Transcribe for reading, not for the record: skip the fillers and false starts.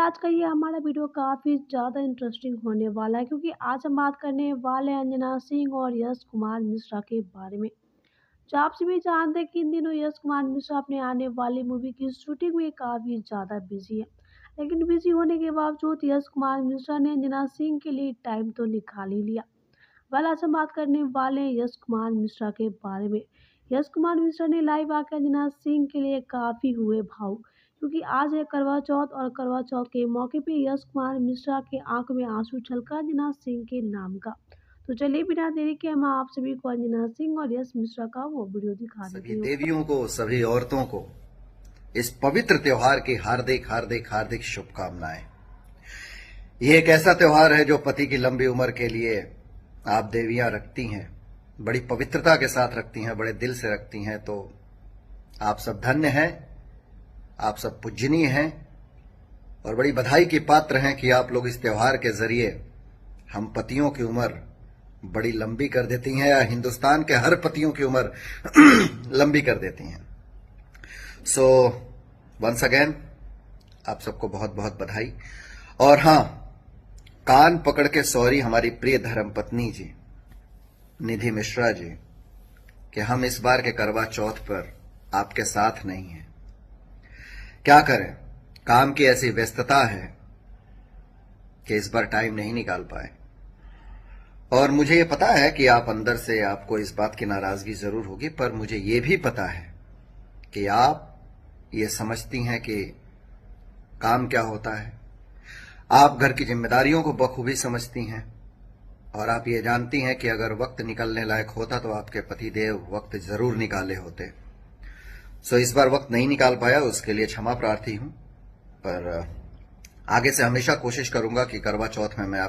आज का ये हमारा वीडियो काफ़ी ज़्यादा इंटरेस्टिंग होने वाला है क्योंकि आज हम बात करने वाले हैं अंजना सिंह और यश कुमार मिश्रा के बारे में। जो आप सभी जानते हैं कि इन दिनों यश कुमार मिश्रा अपने आने वाली मूवी की शूटिंग में काफ़ी ज़्यादा बिजी है। लेकिन बिजी होने के बावजूद यश कुमार मिश्रा ने अंजना सिंह के लिए टाइम तो निकाल ही लिया। वेल आज हम बात करने वाले हैं यश कुमार मिश्रा के बारे में। यश कुमार मिश्रा ने लाइव आकर अंजना सिंह के लिए काफ़ी हुए भावुक क्योंकि आज है करवा चौथ और करवा चौथ के मौके पे यश कुमार मिश्रा के आंख में आंसू छलका अंजना सिंह के नाम का। तो चलिए बिना देरी के हम आप सभी को अंजना सिंह और यश मिश्रा का वो वीडियो दिखा सभी देती हूँ। देवियों को, सभी औरतों को इस पवित्र त्योहार की हार्दिक हार्दिक हार्दिक शुभकामनाएं। ये एक ऐसा त्योहार है जो पति की लंबी उम्र के लिए आप देवियां रखती हैं, बड़ी पवित्रता के साथ रखती हैं, बड़े दिल से रखती हैं। तो आप सब धन्य हैं, आप सब पूजनीय हैं और बड़ी बधाई की पात्र हैं कि आप लोग इस त्योहार के जरिए हम पतियों की उम्र बड़ी लंबी कर देती हैं, या हिंदुस्तान के हर पतियों की उम्र लंबी कर देती हैं। सो वंस अगेन आप सबको बहुत बहुत बधाई। और हाँ, कान पकड़ के सॉरी हमारी प्रिय धर्मपत्नी जी निधि मिश्रा जी कि हम इस बार के करवा चौथ पर आपके साथ नहीं हैं। क्या करें, काम की ऐसी व्यस्तता है कि इस बार टाइम नहीं निकाल पाए। और मुझे ये पता है कि आप अंदर से आपको इस बात की नाराजगी जरूर होगी, पर मुझे ये भी पता है कि आप ये समझती हैं कि काम क्या होता है। आप घर की जिम्मेदारियों को बखूबी समझती हैं और आप ये जानती हैं कि अगर वक्त निकलने लायक होता तो आपके पतिदेव वक्त जरूर निकाले होते। सो इस बार वक्त नहीं निकाल पाया, उसके लिए क्षमा प्रार्थी हूं, पर आगे से हमेशा कोशिश करूंगा कि करवा चौथ में मैं